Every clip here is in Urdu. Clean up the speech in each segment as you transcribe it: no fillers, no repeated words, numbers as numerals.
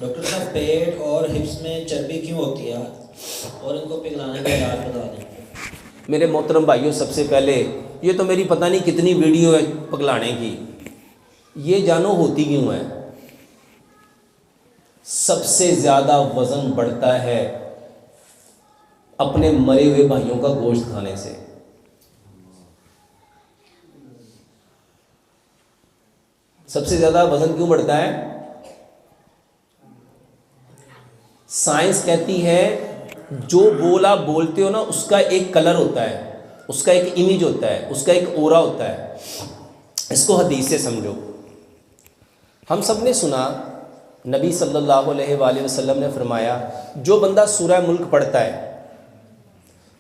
ڈاکٹر صاحب پیٹ اور ہپس میں چربی کیوں ہوتی ہے اور ان کو پگھلانے کا علاج بتا دیں؟ میرے محترم بھائیوں، سب سے پہلے یہ تو میری پتہ نہیں کتنی ویڈیو ہے پگلانے کی، یہ جانو ہوتی کیوں ہے؟ سب سے زیادہ وزن بڑھتا ہے اپنے مرے ہوئے بھائیوں کا گوشت کھانے سے۔ سب سے زیادہ وزن کیوں بڑھتا ہے؟ سائنس کہتی ہے جو بول آپ بولتے ہو نا، اس کا ایک کلر ہوتا ہے، اس کا ایک امیج ہوتا ہے، اس کا ایک اورا ہوتا ہے۔ اس کو حدیث سے سمجھو۔ ہم سب نے سنا نبی صلی اللہ علیہ وآلہ وسلم نے فرمایا، جو بندہ سورہ ملک پڑھتا ہے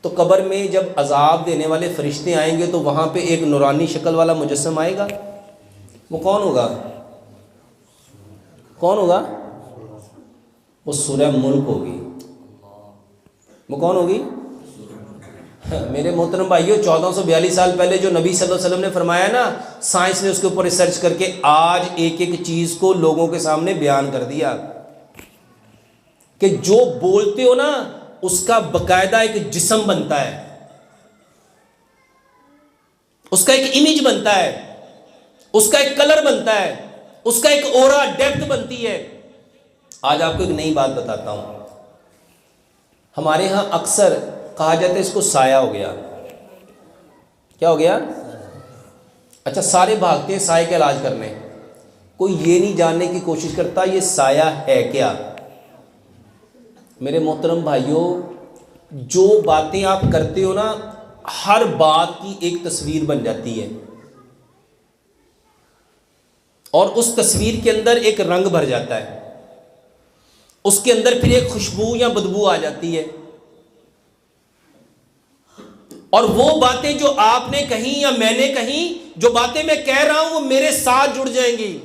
تو قبر میں جب عذاب دینے والے فرشتے آئیں گے تو وہاں پہ ایک نورانی شکل والا مجسم آئے گا۔ وہ کون ہوگا؟ کون ہوگا؟ وہ سورہ ملک ہوگی۔ وہ کون ہوگی؟ میرے محترم بھائیو، 1442 سال پہلے جو نبی صلی اللہ علیہ وسلم نے فرمایا نا، سائنس نے اس کے اوپر ریسرچ کر کے آج ایک ایک چیز کو لوگوں کے سامنے بیان کر دیا کہ جو بولتے ہو نا اس کا باقاعدہ ایک جسم بنتا ہے، اس کا ایک امیج بنتا ہے، اس کا ایک کلر بنتا ہے، اس کا ایک اورا ڈیپتھ بنتی ہے۔ آج آپ کو ایک نئی بات بتاتا ہوں۔ ہمارے ہاں اکثر کہا جاتا ہے اس کو سایہ ہو گیا۔ کیا ہو گیا؟ اچھا، سارے بھاگتے ہیں سایہ کا علاج کرنے، کوئی یہ نہیں جاننے کی کوشش کرتا یہ سایہ ہے کیا۔ میرے محترم بھائیوں، جو باتیں آپ کرتے ہو نا، ہر بات کی ایک تصویر بن جاتی ہے اور اس تصویر کے اندر ایک رنگ بھر جاتا ہے، اس کے اندر پھر ایک خوشبو یا بدبو آ جاتی ہے، اور وہ باتیں جو آپ نے کہیں یا میں نے کہیں، جو باتیں میں کہہ رہا ہوں وہ میرے ساتھ جڑ جائیں گی،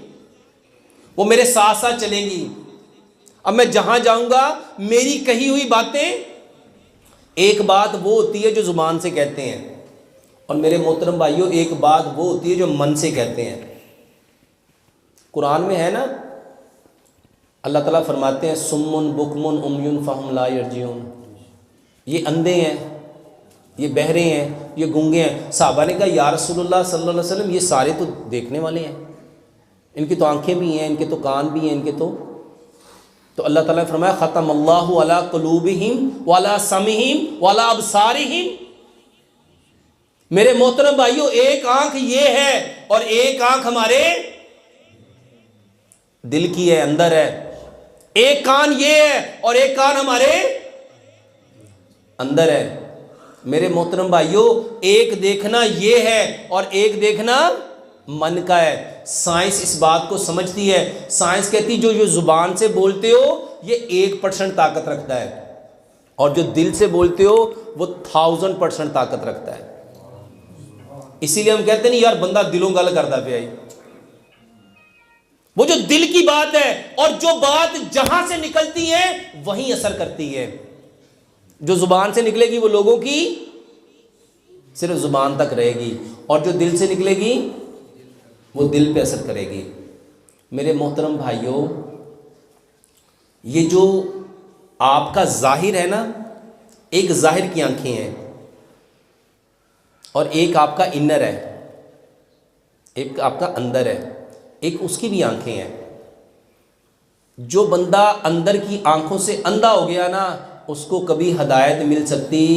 وہ میرے ساتھ ساتھ چلیں گی۔ اب میں جہاں جاؤں گا میری کہی ہوئی باتیں، ایک بات وہ ہوتی ہے جو زبان سے کہتے ہیں، اور میرے محترم بھائیوں ایک بات وہ ہوتی ہے جو من سے کہتے ہیں۔ قرآن میں ہے نا، اللہ تعالیٰ فرماتے ہیں سمن بکمن عمیٌ فہم لا یرجعون، یہ اندھے ہیں، یہ بہرے ہیں، یہ گونگے ہیں۔ صحابہ نے کہا یا رسول اللہ صلی اللہ علیہ وسلم یہ سارے تو دیکھنے والے ہیں، ان کی تو آنکھیں بھی ہیں، ان کے تو کان بھی ہیں، ان کے تو اللہ تعالیٰ نے فرمایا ختم اللہ علی قلوبہم وعلی سمعہم وعلی ابصارہم۔ میرے محترم بھائیوں، ایک آنکھ یہ ہے اور ایک آنکھ ہمارے دل کی ہے، اندر ہے۔ ایک کان یہ ہے اور ایک کان ہمارے اندر ہے۔ میرے محترم بھائیوں، ایک دیکھنا یہ ہے اور ایک دیکھنا من کا ہے۔ سائنس اس بات کو سمجھتی ہے۔ سائنس کہتی جو زبان سے بولتے ہو یہ 1% طاقت رکھتا ہے، اور جو دل سے بولتے ہو وہ 1000% طاقت رکھتا ہے۔ اسی لیے ہم کہتے نہیں یار بندہ دلوں گل کرتا پیا، وہ جو دل کی بات ہے، اور جو بات جہاں سے نکلتی ہے وہیں اثر کرتی ہے۔ جو زبان سے نکلے گی وہ لوگوں کی صرف زبان تک رہے گی، اور جو دل سے نکلے گی وہ دل پہ اثر کرے گی۔ میرے محترم بھائیوں، یہ جو آپ کا ظاہر ہے نا، ایک ظاہر کی آنکھیں ہیں اور ایک آپ کا انر ہے، ایک آپ کا اندر ہے، ایک اس کی بھی آنکھیں ہیں۔ جو بندہ اندر کی آنکھوں سے اندھا ہو گیا نا، اس کو کبھی ہدایت مل سکتی۔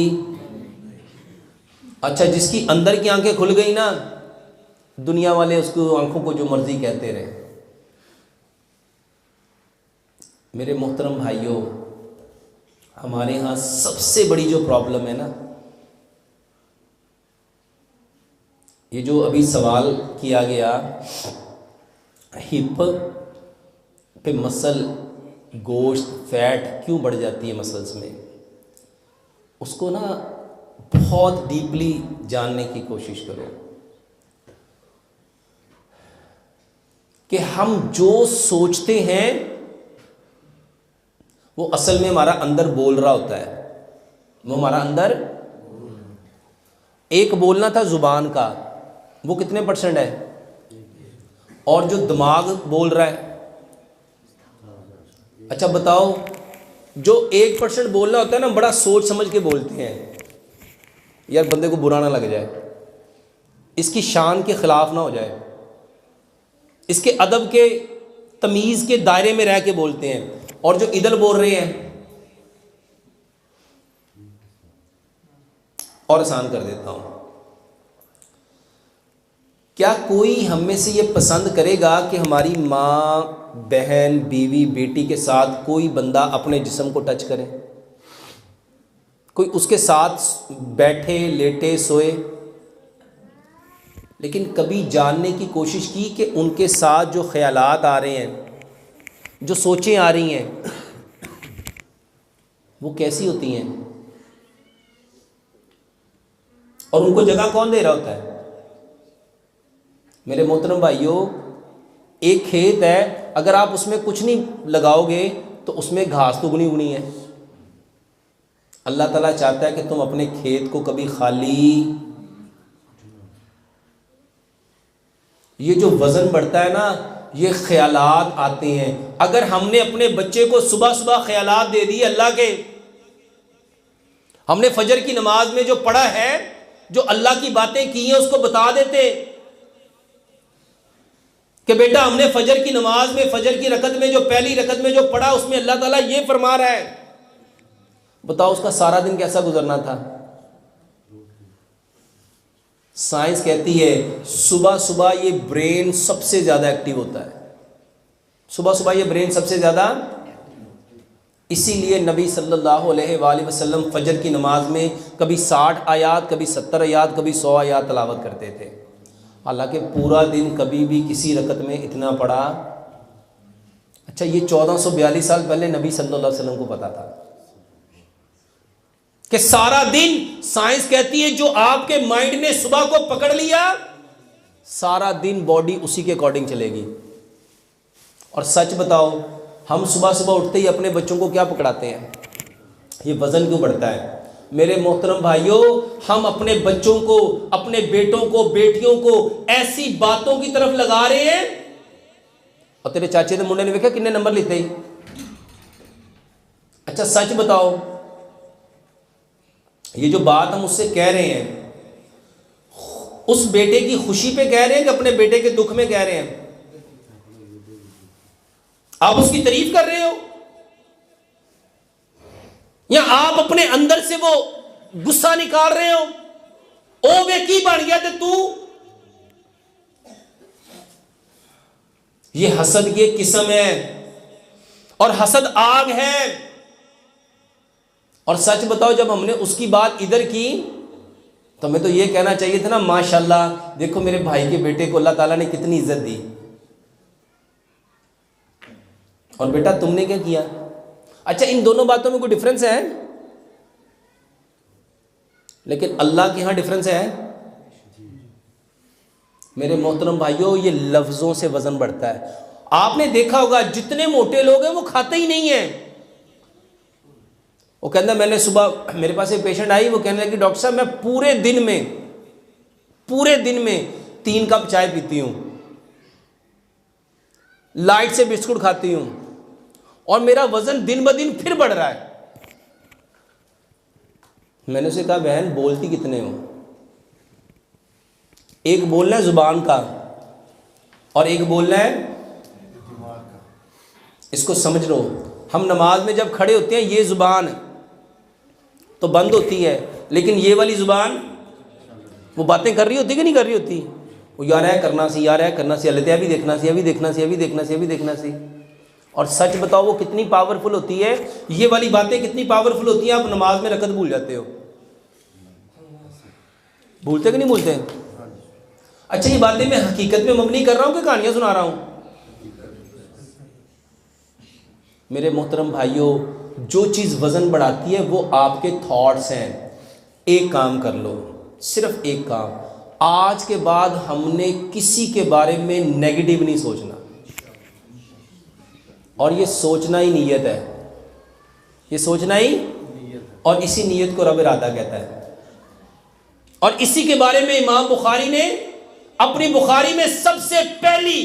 اچھا، جس کی اندر کی آنکھیں کھل گئی نا، دنیا والے اس کو آنکھوں کو جو مرضی کہتے رہے۔ میرے محترم بھائیوں، ہمارے ہاں سب سے بڑی جو پرابلم ہے نا، یہ جو ابھی سوال کیا گیا، ہپ پہ مسل، گوشت، فیٹ کیوں بڑھ جاتی ہے مسلز میں، اس کو نا بہت ڈیپلی جاننے کی کوشش کرو کہ ہم جو سوچتے ہیں وہ اصل میں ہمارا اندر بول رہا ہوتا ہے۔ وہ ہمارا اندر ایک بولنا تھا زبان کا، وہ کتنے % ہے؟ اور جو دماغ بول رہا ہے اچھا بتاؤ، جو 1% بولنا ہوتا ہے نا، بڑا سوچ سمجھ کے بولتے ہیں، یار بندے کو برا نہ لگ جائے، اس کی شان کے خلاف نہ ہو جائے، اس کے ادب کے تمیز کے دائرے میں رہ کے بولتے ہیں، اور جو ادھر بول رہے ہیں اور آسان کر دیتا ہوں، کیا کوئی ہم میں سے یہ پسند کرے گا کہ ہماری ماں، بہن، بیوی، بیٹی کے ساتھ کوئی بندہ اپنے جسم کو ٹچ کرے؟ کوئی اس کے ساتھ بیٹھے، لیٹے، سوئے؟ لیکن کبھی جاننے کی کوشش کی کہ ان کے ساتھ جو خیالات آ رہے ہیں، جو سوچیں آ رہی ہیں، وہ کیسی ہوتی ہیں، اور ان کو جگہ کون دے رہا ہوتا ہے؟ میرے محترم بھائیوں، ایک کھیت ہے، اگر آپ اس میں کچھ نہیں لگاؤ گے تو اس میں گھاس تو اگنی اگنی ہے۔ اللہ تعالیٰ چاہتا ہے کہ تم اپنے کھیت کو کبھی خالی، یہ جو وزن بڑھتا ہے نا، یہ خیالات آتے ہیں۔ اگر ہم نے اپنے بچے کو صبح صبح خیالات دے دیے اللہ کے، ہم نے فجر کی نماز میں جو پڑھا ہے، جو اللہ کی باتیں کی ہیں، اس کو بتا دیتے کہ بیٹا ہم نے فجر کی نماز میں، فجر کی رکعت میں، جو پہلی رکعت میں جو پڑھا، اس میں اللہ تعالیٰ یہ فرما رہا ہے، بتاؤ اس کا سارا دن کیسا گزرنا تھا؟ سائنس کہتی ہے صبح صبح یہ برین سب سے زیادہ ایکٹیو ہوتا ہے، صبح صبح یہ برین سب سے زیادہ، اسی لیے نبی صلی اللہ علیہ وآلہ وسلم فجر کی نماز میں کبھی 60 آیات، کبھی 70 آیات، کبھی 100 آیات تلاوت کرتے تھے، حالانکہ پورا دن کبھی بھی کسی رکعت میں اتنا پڑھا۔ اچھا، یہ 1442 سال پہلے نبی صلی اللہ علیہ وسلم کو پتا تھا کہ سارا دن، سائنس کہتی ہے جو آپ کے مائنڈ نے صبح کو پکڑ لیا، سارا دن باڈی اسی کے اکارڈنگ چلے گی۔ اور سچ بتاؤ، ہم صبح صبح اٹھتے ہی اپنے بچوں کو کیا پکڑاتے ہیں؟ یہ وزن کیوں بڑھتا ہے؟ میرے محترم بھائیوں، ہم اپنے بچوں کو، اپنے بیٹوں کو، بیٹیوں کو ایسی باتوں کی طرف لگا رہے ہیں، اور تیرے چاچے نے منڈے نے دیکھا کتنے نمبر لیتے ہی۔ اچھا سچ بتاؤ، یہ جو بات ہم اس سے کہہ رہے ہیں، اس بیٹے کی خوشی پہ کہہ رہے ہیں کہ اپنے بیٹے کے دکھ میں کہہ رہے ہیں؟ آپ اس کی تعریف کر رہے ہو، یا آپ اپنے اندر سے وہ غصہ نکال رہے ہو؟ او وے کی بن گیا تے تو؟ یہ حسد کی ایک قسم ہے، اور حسد آگ ہے۔ اور سچ بتاؤ، جب ہم نے اس کی بات ادھر کی تو ہمیں تو یہ کہنا چاہیے تھا نا، ماشاءاللہ دیکھو میرے بھائی کے بیٹے کو اللہ تعالیٰ نے کتنی عزت دی، اور بیٹا تم نے کیا کیا؟ اچھا، ان دونوں باتوں میں کوئی ڈفرنس ہے؟ لیکن اللہ کے ہاں ڈفرنس ہے۔ میرے محترم بھائیوں، یہ لفظوں سے وزن بڑھتا ہے۔ آپ نے دیکھا ہوگا جتنے موٹے لوگ ہیں وہ کھاتے ہی نہیں ہیں۔ وہ کہتا ہے، میں نے صبح میرے پاس ایک پیشنٹ آئی، وہ کہنے لگی ڈاکٹر صاحب میں پورے دن میں 3 کپ چائے پیتی ہوں، لائٹ سے بسکٹ کھاتی ہوں، اور میرا وزن دن بدن پھر بڑھ رہا ہے۔ میں نے اسے کہا بہن بولتی کتنے ہو؟ ایک بولنا ہے زبان کا، اور ایک بولنا ہے دماغ کا۔ اس کو سمجھ لو، ہم نماز میں جب کھڑے ہوتے ہیں یہ زبان تو بند ہوتی ہے، لیکن یہ والی زبان وہ باتیں کر رہی ہوتی کہ نہیں کر رہی ہوتی؟ وہ یار ہے کرنا سی، یار ہے کرنا سی، اللہ بھی دیکھنا سی، ابھی دیکھنا سی، ابھی دیکھنا سی، ابھی دیکھنا سی۔ اور سچ بتاؤ وہ کتنی پاورفل ہوتی ہے، یہ والی باتیں کتنی پاورفل ہوتی ہیں، آپ نماز میں رکعت بھول جاتے ہو۔ بھولتے کہ نہیں بھولتے؟ اچھا، یہ باتیں میں حقیقت میں مبنی کر رہا ہوں کہ کہانیاں سنا رہا ہوں؟ میرے محترم بھائیوں، جو چیز وزن بڑھاتی ہے وہ آپ کے تھاٹس ہیں۔ ایک کام کر لو، صرف ایک کام، آج کے بعد ہم نے کسی کے بارے میں نیگیٹو نہیں سوچنا، اور یہ سوچنا ہی نیت ہے، یہ سوچنا ہی، اور اسی نیت کو رب ارادہ کہتا ہے۔ اور اسی کے بارے میں امام بخاری نے اپنی بخاری میں سب سے پہلی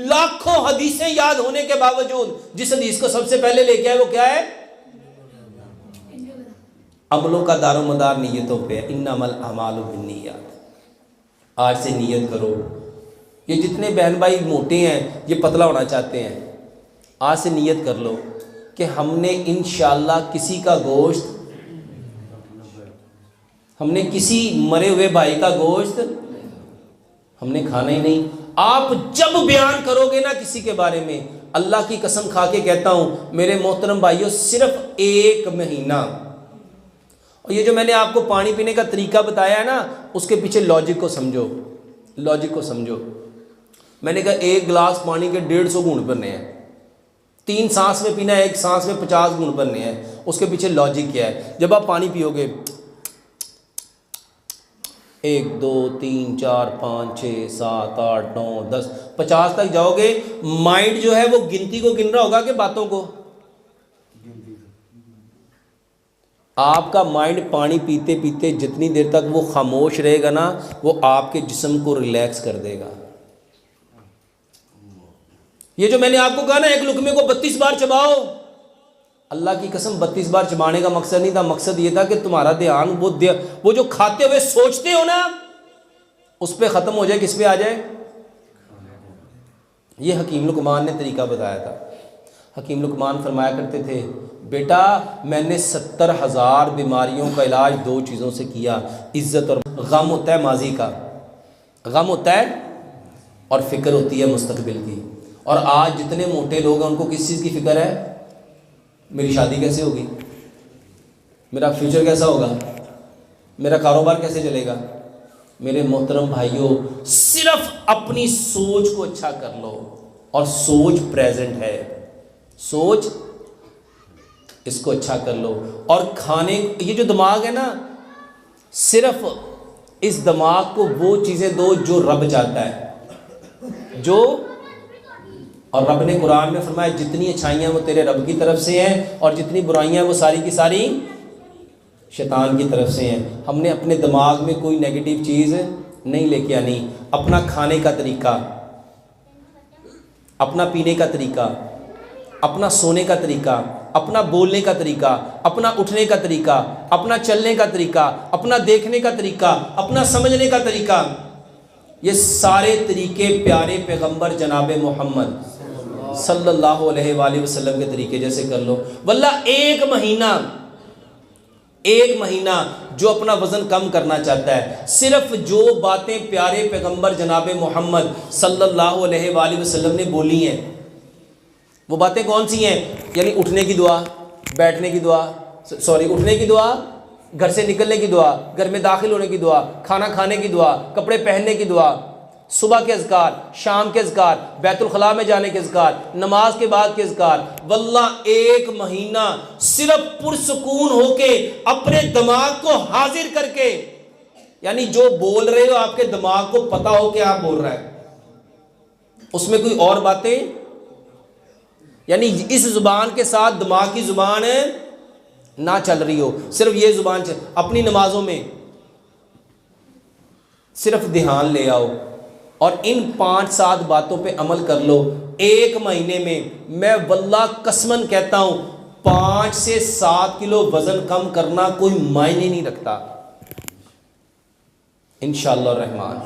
لاکھوں حدیثیں یاد ہونے کے باوجود جس حدیث کو سب سے پہلے لے کے آئے وہ کیا ہے؟ عملوں کا دار و مدار نیتوں پہ، انما الاعمال بالنیات۔ آج سے نیت کرو، یہ جتنے بہن بھائی موٹے ہیں یہ پتلا ہونا چاہتے ہیں، آج سے نیت کر لو کہ ہم نے انشاءاللہ کسی کا گوشت، ہم نے کسی مرے ہوئے بھائی کا گوشت ہم نے کھانا ہی نہیں۔ آپ جب بیان کرو گے نا کسی کے بارے میں، اللہ کی قسم کھا کے کہتا ہوں میرے محترم بھائیوں، صرف 1 مہینہ، اور یہ جو میں نے آپ کو پانی پینے کا طریقہ بتایا ہے نا، اس کے پیچھے لاجک کو سمجھو، لاجک کو سمجھو۔ میں نے کہا 1 گلاس پانی کے 150 گھونٹ بھرنے ہیں، 3 سانس میں پینا ہے، 1 سانس میں 50 گھونٹ بھرنے ہیں، اس کے پیچھے لاجک کیا ہے؟ جب آپ پانی پیو گے 1 2 3 4 5 6 7 8 9 10 50 تک جاؤ گے، مائنڈ جو ہے وہ گنتی کو گن رہا ہوگا کہ باتوں کو؟ آپ کا مائنڈ پانی پیتے پیتے جتنی دیر تک وہ خاموش رہے گا نا، وہ آپ کے جسم کو ریلیکس کر دے گا۔ یہ جو میں نے آپ کو کہا نا 1 لقمے کو 32 بار چباؤ، اللہ کی قسم 32 بار چبانے کا مقصد نہیں تھا، مقصد یہ تھا کہ تمہارا دھیان وہ جو کھاتے ہوئے سوچتے ہو نا اس پہ ختم ہو جائے، کس پہ آ جائے؟ یہ حکیم لقمان نے طریقہ بتایا تھا۔ حکیم لقمان فرمایا کرتے تھے، بیٹا میں نے 70,000 بیماریوں کا علاج 2 چیزوں سے کیا، عزت اور غم ہوتا ہے ماضی کا، غم ہوتا ہے اور فکر ہوتی ہے مستقبل کی۔ اور آج جتنے موٹے لوگ ہیں ان کو کس چیز کی فکر ہے؟ میری شادی کیسے ہوگی، میرا فیوچر کیسا ہوگا، میرا کاروبار کیسے چلے گا۔ میرے محترم بھائیوں، صرف اپنی سوچ کو اچھا کر لو، اور سوچ پریزنٹ ہے، سوچ اس کو اچھا کر لو۔ اور کھانے، یہ جو دماغ ہے نا، صرف اس دماغ کو وہ چیزیں دو جو رب چاہتا ہے، جو، اور رب نے قرآن میں فرمایا جتنی اچھائیاں وہ تیرے رب کی طرف سے ہیں اور جتنی برائیاں وہ ساری کی ساری شیطان کی طرف سے ہیں۔ ہم نے اپنے دماغ میں کوئی نیگیٹو چیز نہیں لے کے آنی۔ اپنا کھانے کا طریقہ، اپنا پینے کا طریقہ، اپنا سونے کا طریقہ، اپنا بولنے کا طریقہ، اپنا اٹھنے کا طریقہ، اپنا چلنے کا طریقہ، اپنا دیکھنے کا طریقہ، اپنا سمجھنے کا طریقہ، یہ سارے طریقے پیارے پیغمبر جناب محمد صلی اللہ علیہ وآلہ وسلم کے طریقے جیسے کر لو۔ واللہ 1 مہینہ جو اپنا وزن کم کرنا چاہتا ہے، صرف جو باتیں پیارے پیغمبر جناب محمد صلی اللہ علیہ وآلہ وسلم نے بولی ہیں، وہ باتیں کون سی ہیں؟ یعنی اٹھنے کی دعا، بیٹھنے کی دعا، اٹھنے کی دعا، گھر سے نکلنے کی دعا، گھر میں داخل ہونے کی دعا، کھانا کھانے کی دعا، کپڑے پہننے کی دعا، صبح کے اذکار، شام کے اذکار، بیت الخلاء میں جانے کے اذکار، نماز کے بعد کے اذکار۔ واللہ 1 مہینہ صرف پرسکون ہو کے اپنے دماغ کو حاضر کر کے، یعنی جو بول رہے ہو آپ کے دماغ کو پتا ہو کہ آپ بول رہا ہے، اس میں کوئی اور باتیں، یعنی اس زبان کے ساتھ دماغ کی زبان نہ چل رہی ہو، صرف یہ زبان چل، اپنی نمازوں میں صرف دھیان لے آؤ اور ان 5-7 باتوں پہ عمل کر لو۔ 1 مہینے میں میں واللہ قسماً کہتا ہوں 5 سے 7 کلو وزن کم کرنا کوئی معنی نہیں رکھتا انشاءاللہ الرحمن۔